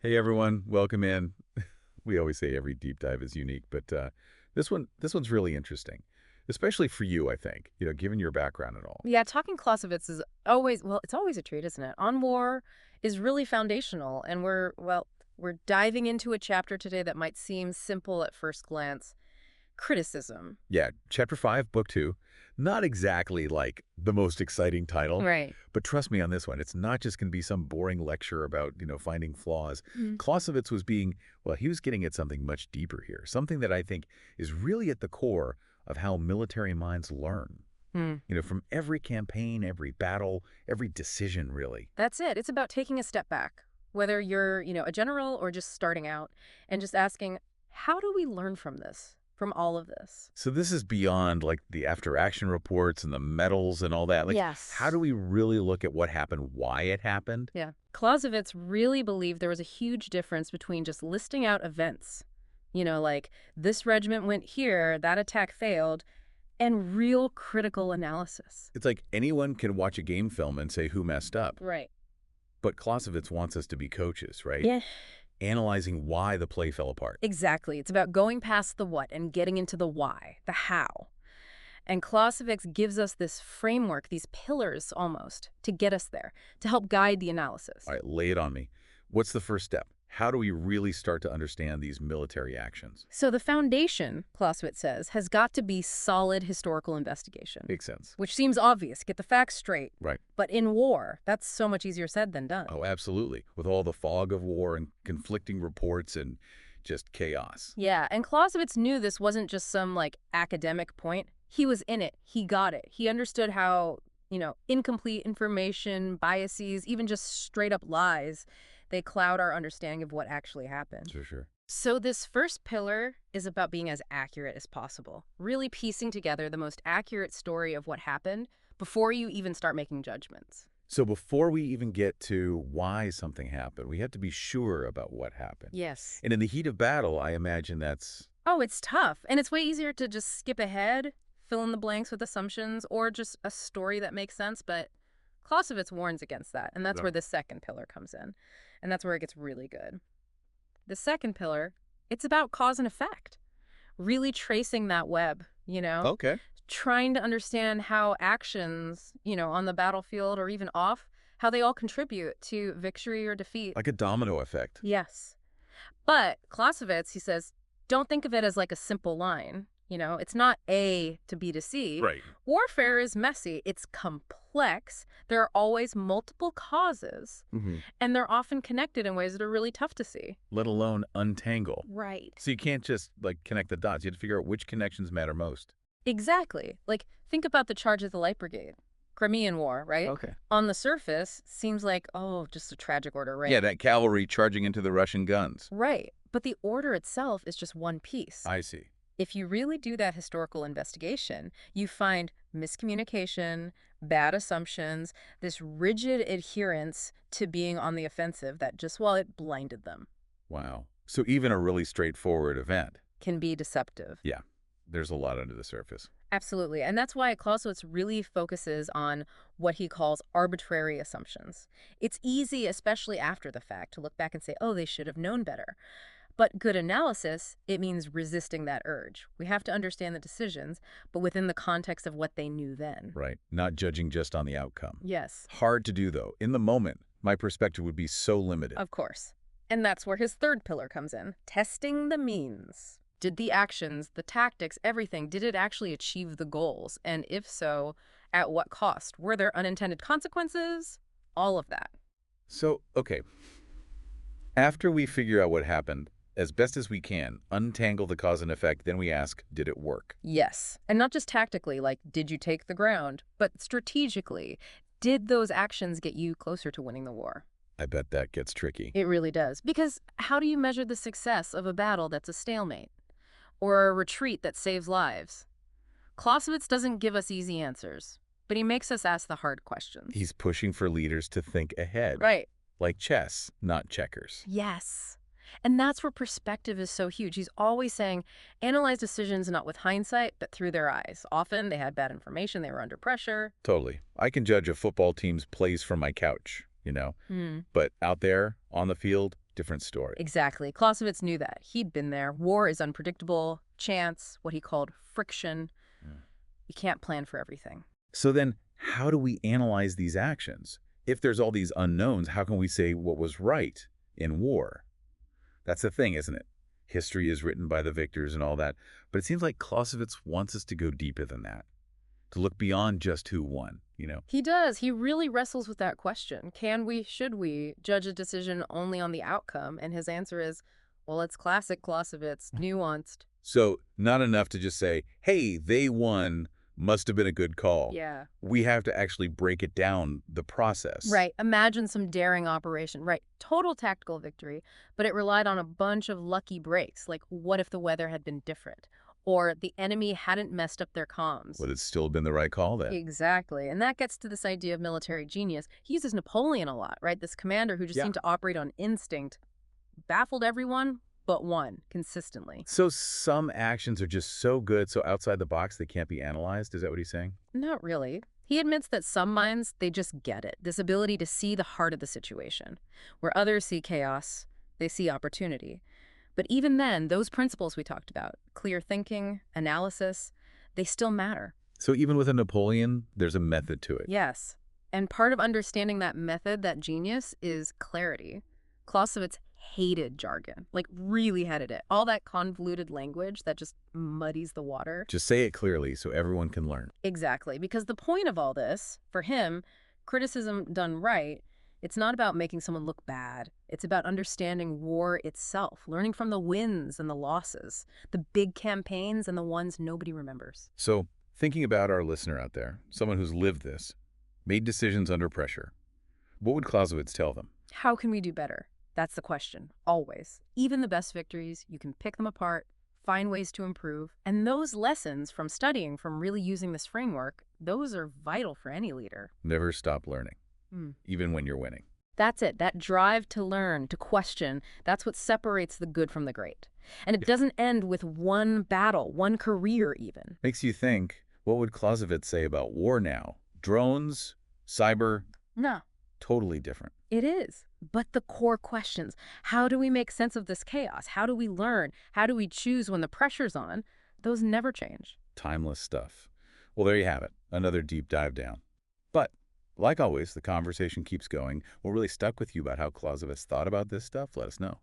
Hey everyone, welcome in. We always say every deep dive is unique, but this one's really interesting, especially for you, I think. Given your background and all. Yeah, talking Clausewitz is always, well, it's always a treat, isn't it? On War is really foundational, and we're diving into a chapter today that might seem simple at first glance. Criticism. Yeah, Chapter 5, Book 2. Not exactly like the most exciting title, Right. but trust me on this one. It's not just going to be some boring lecture about, finding flaws. Mm. Clausewitz was being, well, he was getting at something much deeper here, something that I think is really at the core of how military minds learn. Hmm. From every campaign, every battle, every decision, really. That's it. It's about taking a step back, whether you're, a general or just starting out, and just asking, how do we learn from this, from all of this? So this is beyond like the after-action reports and the medals and all that. Like, how Yes. do we really look at what happened, why it happened? Yeah. Clausewitz really believed there was a huge difference between just listing out events. Like this regiment went here, that attack failed, and real critical analysis. It's like anyone can watch a game film and say who messed up. Right. But Clausewitz wants us to be coaches, right? Yeah. Analyzing why the play fell apart. Exactly. It's about going past the what and getting into the why, the how. And Clausewitz gives us this framework, these pillars almost, to get us there, to help guide the analysis. All right, lay it on me. What's the first step? How do we really start to understand these military actions? So the foundation, Clausewitz says, has got to be solid historical investigation. Makes sense. Which seems obvious, get the facts straight. Right. But in war, that's so much easier said than done. Oh, absolutely. With all the fog of war and conflicting reports and just chaos. Yeah, and Clausewitz knew this wasn't just some, academic point. He was in it. He got it. He understood how, incomplete information, biases, even just straight up lies, they cloud our understanding of what actually happened. For sure. So this first pillar is about being as accurate as possible, really piecing together the most accurate story of what happened before you even start making judgments. So before we even get to why something happened, we have to be sure about what happened. Yes. And in the heat of battle, I imagine that's Oh, it's tough. And it's way easier to just skip ahead, fill in the blanks with assumptions, or just a story that makes sense. But Clausewitz warns against that. And that's Yeah. where the second pillar comes in. And that's where it gets really good. The second pillar, it's about cause and effect. Really tracing that web, okay. trying to understand how actions, on the battlefield or even off, how they all contribute to victory or defeat. Like a domino effect. Yes. But Clausewitz, he says, don't think of it as like a simple line. It's not A to B to C. Right. Warfare is messy. It's complex. There are always multiple causes, and they're often connected in ways that are really tough to see. Let alone untangle. Right. So you can't just like connect the dots. You have to figure out which connections matter most. Exactly. Like, think about the charge of the Light Brigade. Crimean War, right? Okay. On the surface, seems like, oh, just a tragic order, right? Yeah, that cavalry charging into the Russian guns. Right. But the order itself is just one piece. I see. If you really do that historical investigation, you find miscommunication, bad assumptions, this rigid adherence to being on the offensive that just, well, it blinded them, Wow. So even a really straightforward event. can be deceptive. Yeah. There's a lot under the surface. Absolutely. And that's why Clausewitz really focuses on what he calls arbitrary assumptions. It's easy, especially after the fact, to look back and say, oh, they should have known better. But good analysis, it means resisting that urge. We have to understand the decisions, but within the context of what they knew then. Right. Not judging just on the outcome. Yes, Hard to do, though. In the moment, my perspective would be so limited. of course. And that's where his third pillar comes in, testing the means. Did the actions, the tactics, everything, did it actually achieve the goals? And if so, at what cost? Were there unintended consequences? All of that. So, okay. After we figure out what happened, as best as we can, untangle the cause and effect, then we ask, did it work? Yes. And not just tactically, like, did you take the ground? But strategically, did those actions get you closer to winning the war? I bet that gets tricky. It really does. Because how do you measure the success of a battle that's a stalemate? Or a retreat that saves lives? Clausewitz doesn't give us easy answers, but he makes us ask the hard questions. He's pushing for leaders to think ahead. Right. Like chess, not checkers. Yes. And that's where perspective is so huge. He's always saying, analyze decisions not with hindsight, but through their eyes. Often they had bad information, they were under pressure. Totally. I can judge a football team's plays from my couch, But out there, on the field, different story. Exactly. Clausewitz knew that. He'd been there. War is unpredictable, chance, what he called friction. Yeah. You can't plan for everything. So then, how do we analyze these actions? If there's all these unknowns, how can we say what was right in war? That's the thing, isn't it? History is written by the victors and all that, but it seems like Clausewitz wants us to go deeper than that, to look beyond just who won, you know? He does. He really wrestles with that question. Can we, should we, judge a decision only on the outcome? And his answer is, well, it's classic Clausewitz, nuanced. So not enough to just say, hey, they won, must have been a good call. Yeah. We have to actually break it down, the process. Right. Imagine some daring operation. Right. Total tactical victory, but it relied on a bunch of lucky breaks. Like, what if the weather had been different? Or the enemy hadn't messed up their comms? Would it still been the right call then? Exactly. And that gets to this idea of military genius. He uses Napoleon a lot, right? This commander who just Yeah. seemed to operate on instinct, baffled everyone, but won consistently. So some actions are just so good, so outside the box, they can't be analyzed? Is that what he's saying? Not really. He admits that some minds, they just get it. This ability to see the heart of the situation. Where others see chaos, they see opportunity. But even then, those principles we talked about, clear thinking, analysis, they still matter. So even with a Napoleon, there's a method to it. Yes. And part of understanding that method, that genius, is clarity. Clausewitz hated jargon, like really hated it. All that convoluted language that just muddies the water. Just say it clearly so everyone can learn. Exactly. Because the point of all this, for him, criticism done right, it's not about making someone look bad. It's about understanding war itself, learning from the wins and the losses, the big campaigns and the ones nobody remembers. So thinking about our listener out there, someone who's lived this, made decisions under pressure, what would Clausewitz tell them? How can we do better? That's the question, always. Even the best victories, you can pick them apart, find ways to improve. And those lessons from studying, from really using this framework, those are vital for any leader. Never stop learning, even when you're winning. That's it. That drive to learn, to question, that's what separates the good from the great. And it doesn't end with one battle, one career even. Makes you think, what would Clausewitz say about war now? Drones, cyber, No, totally different. it is. But the core questions, how do we make sense of this chaos? How do we learn? How do we choose when the pressure's on? Those never change. Timeless stuff. Well, there you have it. Another deep dive down. But like always, the conversation keeps going. What really stuck with you about how Clausewitz thought about this stuff? Let us know.